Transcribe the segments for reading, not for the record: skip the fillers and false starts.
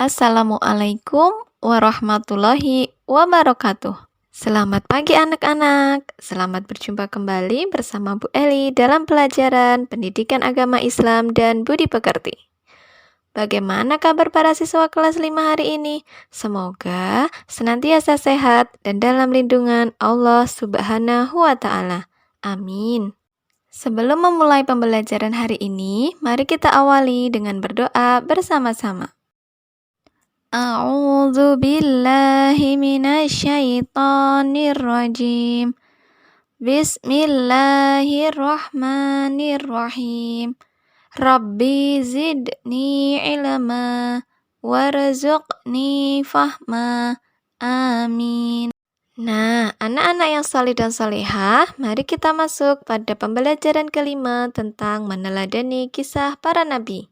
Assalamualaikum warahmatullahi wabarakatuh. Selamat pagi anak-anak. Selamat berjumpa kembali bersama Bu Eli dalam pelajaran Pendidikan Agama Islam dan Budi Pekerti. Bagaimana kabar para siswa kelas 5 hari ini? Semoga senantiasa sehat dan dalam lindungan Allah Subhanahu wa Ta'ala. Amin. Sebelum memulai pembelajaran hari ini, mari kita awali dengan berdoa bersama-sama. A'udzu billahi minasyaitonir rajim. Bismillahirrahmanirrahim. Rabbi zidni ilma warzuqni fahma. Amin. Nah, anak-anak yang salih dan salihah, mari kita masuk pada pembelajaran kelima tentang meneladani kisah para nabi.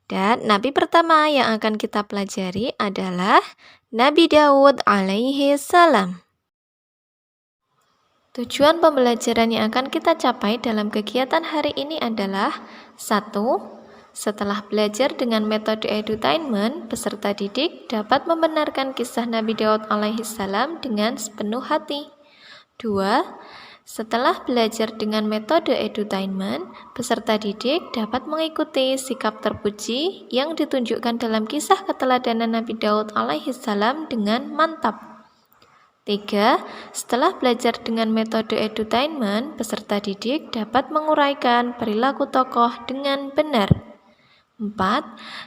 Dan nabi pertama yang akan kita pelajari adalah Nabi Daud alaihi salam. Tujuan pembelajaran yang akan kita capai dalam kegiatan hari ini adalah 1. Setelah belajar dengan metode edutainment, peserta didik dapat membenarkan kisah Nabi Daud alaihi salam dengan sepenuh hati. 2. Setelah belajar dengan metode edutainment, peserta didik dapat mengikuti sikap terpuji yang ditunjukkan dalam kisah keteladanan Nabi Daud alaihi salam dengan mantap. 3. Setelah belajar dengan metode edutainment, peserta didik dapat menguraikan perilaku tokoh dengan benar. 4.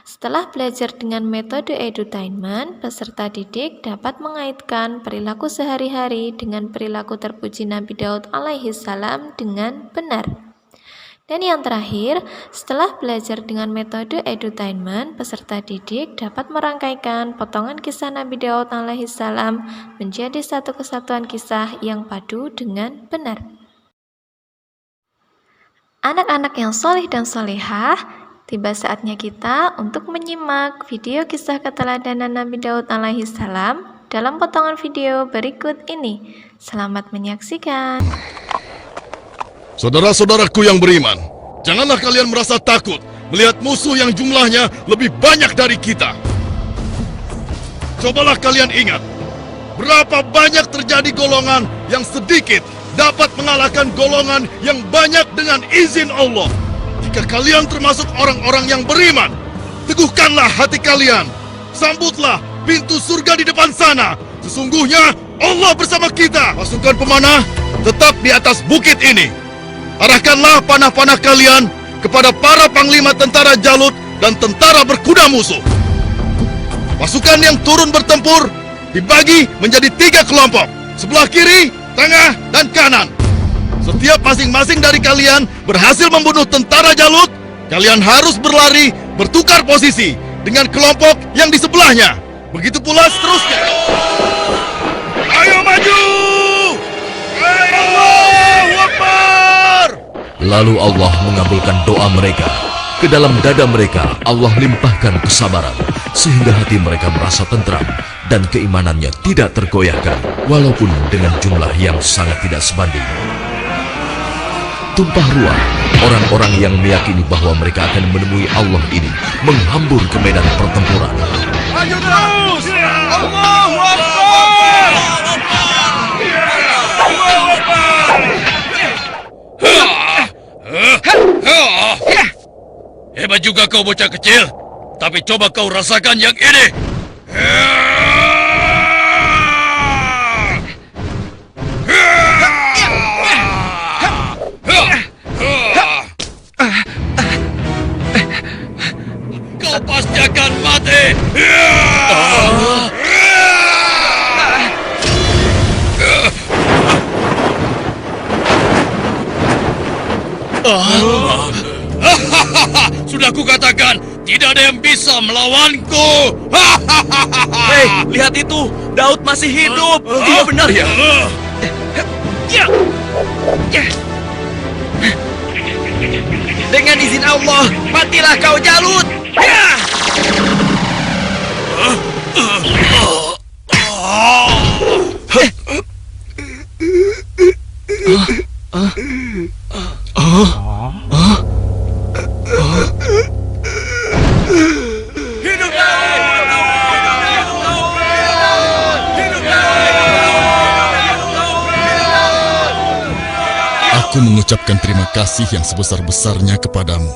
Setelah belajar dengan metode edutainment, peserta didik dapat mengaitkan perilaku sehari-hari dengan perilaku terpuji Nabi Daud alaihi salam dengan benar. Dan yang terakhir, setelah belajar dengan metode edutainment, peserta didik dapat merangkaikan potongan kisah Nabi Daud alaihi salam menjadi satu kesatuan kisah yang padu dengan benar. Anak-anak yang solih dan solihah, tiba saatnya kita untuk menyimak video kisah keteladanan Nabi Daud alaihi salam dalam potongan video berikut ini. Selamat menyaksikan. Saudara-saudaraku yang beriman, janganlah kalian merasa takut melihat musuh yang jumlahnya lebih banyak dari kita. Cobalah kalian ingat, berapa banyak terjadi golongan yang sedikit dapat mengalahkan golongan yang banyak dengan izin Allah. Jika kalian termasuk orang-orang yang beriman, teguhkanlah hati kalian. Sambutlah pintu surga di depan sana. Sesungguhnya Allah bersama kita. Pasukan pemanah tetap di atas bukit ini. Arahkanlah panah-panah kalian kepada para panglima tentara Jalut dan tentara berkuda musuh. Pasukan yang turun bertempur dibagi menjadi 3 kelompok. Sebelah kiri, tengah, dan kanan. Setiap masing-masing dari kalian berhasil membunuh tentara Jalut, kalian harus berlari bertukar posisi dengan kelompok yang di sebelahnya. Begitu pula seterusnya. Ayo maju! Allahu Akbar! Lalu Allah mengabulkan doa mereka. Ke dalam dada mereka Allah limpahkan kesabaran, sehingga hati mereka merasa tentram dan keimanannya tidak tergoyahkan, walaupun dengan jumlah yang sangat tidak sebanding. Tumpah ruah, orang-orang yang meyakini bahwa mereka akan menemui Allah ini menghambur ke medan pertempuran. Maju terus! Allahu Akbar! Allahu Akbar! Hebat juga kau bocah kecil, tapi coba kau rasakan yang ini. Kau pasti akan mati. Sudah kukatakan, tidak ada yang bisa melawanku. Hei, lihat itu, Daud masih hidup. Iya benar ya. Dengan izin Allah, matilah kau Jalut. Hidup Daud! Aku mengucapkan terima kasih yang sebesar-besarnya kepadamu,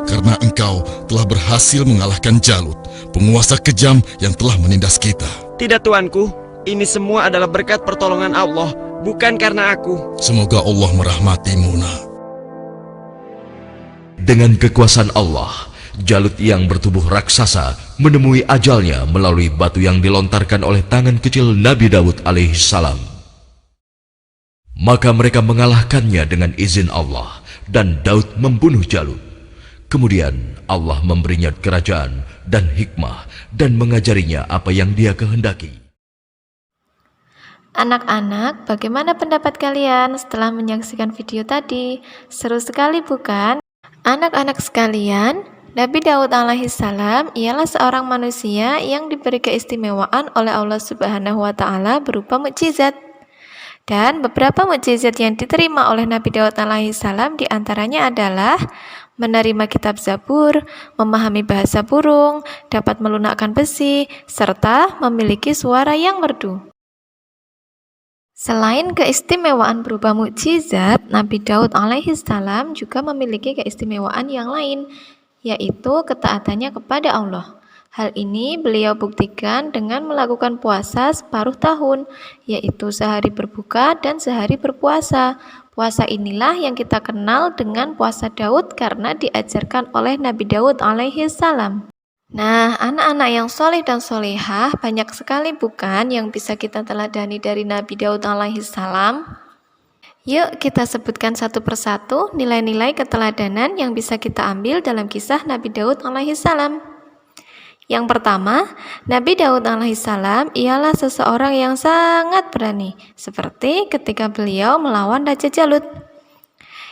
karena engkau telah berhasil mengalahkan Jalut, penguasa kejam yang telah menindas kita. Tidak tuanku, ini semua adalah berkat pertolongan Allah, bukan karena aku. Semoga Allah merahmatimu, nak. Dengan kekuasaan Allah, Jalut yang bertubuh raksasa menemui ajalnya melalui batu yang dilontarkan oleh tangan kecil Nabi Daud alaihissalam. Maka mereka mengalahkannya dengan izin Allah, dan Daud membunuh Jalut. Kemudian Allah memberinya kerajaan dan hikmah dan mengajarinya apa yang Dia kehendaki. Anak-anak, bagaimana pendapat kalian setelah menyaksikan video tadi? Seru sekali bukan? Anak-anak sekalian, Nabi Daud alaihissalam ialah seorang manusia yang diberi keistimewaan oleh Allah Subhanahu wa Ta'ala berupa mukjizat. Dan beberapa mukjizat yang diterima oleh Nabi Daud alaihissalam diantaranya adalah menerima kitab Zabur, memahami bahasa burung, dapat melunakkan besi, serta memiliki suara yang merdu. Selain keistimewaan berupa mukjizat, Nabi Daud alaihissalam juga memiliki keistimewaan yang lain, yaitu ketaatannya kepada Allah. Hal ini beliau buktikan dengan melakukan puasa separuh tahun, yaitu sehari berbuka dan sehari berpuasa. Puasa inilah yang kita kenal dengan puasa Daud karena diajarkan oleh Nabi Daud alaihissalam. Nah, anak-anak yang soleh dan solehah banyak sekali bukan yang bisa kita teladani dari Nabi Daud alaihissalam. Yuk kita sebutkan satu persatu nilai-nilai keteladanan yang bisa kita ambil dalam kisah Nabi Daud alaihissalam. Yang pertama, Nabi Daud alaihissalam ialah seseorang yang sangat berani, seperti ketika beliau melawan Raja Jalut.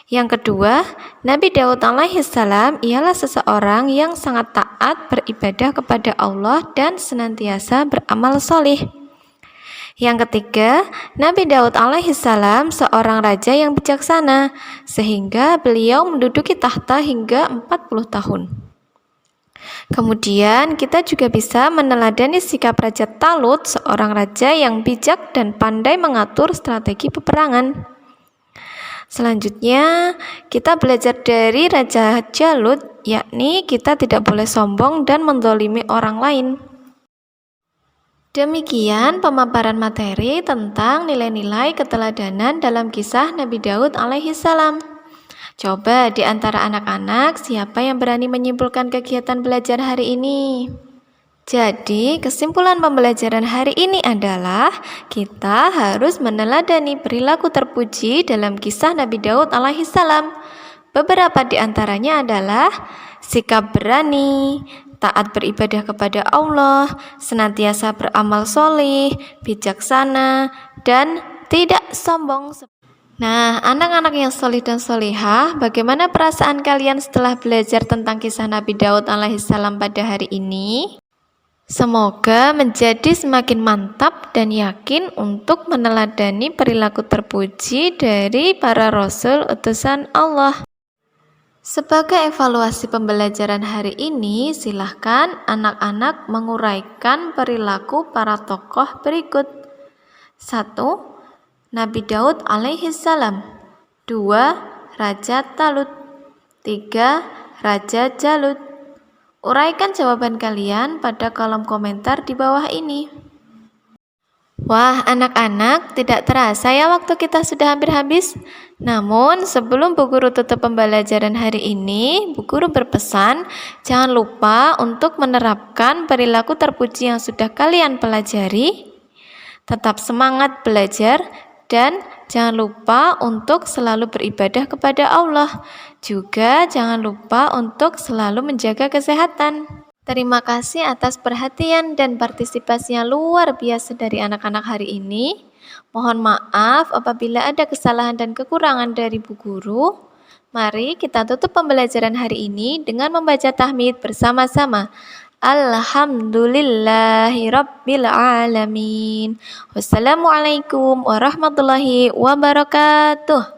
Yang kedua, Nabi Daud alaihissalam ialah seseorang yang sangat taat beribadah kepada Allah dan senantiasa beramal soleh. Yang ketiga, Nabi Daud alaihissalam seorang raja yang bijaksana, sehingga beliau menduduki tahta hingga 40 tahun. Kemudian kita juga bisa meneladani sikap Raja Talut, seorang raja yang bijak dan pandai mengatur strategi peperangan. Selanjutnya, kita belajar dari Raja Jalut, yakni kita tidak boleh sombong dan menzalimi orang lain. Demikian pemaparan materi tentang nilai-nilai keteladanan dalam kisah Nabi Daud alaihissalam. Coba di antara anak-anak, siapa yang berani menyimpulkan kegiatan belajar hari ini? Jadi, kesimpulan pembelajaran hari ini adalah kita harus meneladani perilaku terpuji dalam kisah Nabi Daud alaihissalam. Beberapa di antaranya adalah sikap berani, taat beribadah kepada Allah, senantiasa beramal soleh, bijaksana, dan tidak sombong. Nah, anak-anak yang soleh dan solehah, bagaimana perasaan kalian setelah belajar tentang kisah Nabi Daud alaihissalam pada hari ini? Semoga menjadi semakin mantap dan yakin untuk meneladani perilaku terpuji dari para rasul utusan Allah. Sebagai evaluasi pembelajaran hari ini, silahkan anak-anak menguraikan perilaku para tokoh berikut. 1. Nabi Daud alaihissalam. 2. Raja Talut. 3. Raja Jalut. Uraikan jawaban kalian pada kolom komentar di bawah ini. Wah, anak-anak, tidak terasa ya waktu kita sudah hampir habis. Namun, sebelum Bu Guru tutup pembelajaran hari ini, Bu Guru berpesan, jangan lupa untuk menerapkan perilaku terpuji yang sudah kalian pelajari. Tetap semangat belajar dan jangan lupa untuk selalu beribadah kepada Allah. Juga jangan lupa untuk selalu menjaga kesehatan. Terima kasih atas perhatian dan partisipasi yang luar biasa dari anak-anak hari ini. Mohon maaf apabila ada kesalahan dan kekurangan dari Bu Guru. Mari kita tutup pembelajaran hari ini dengan membaca tahmid bersama-sama. Alhamdulillahirabbil alamin. Wassalamualaikum warahmatullahi wabarakatuh.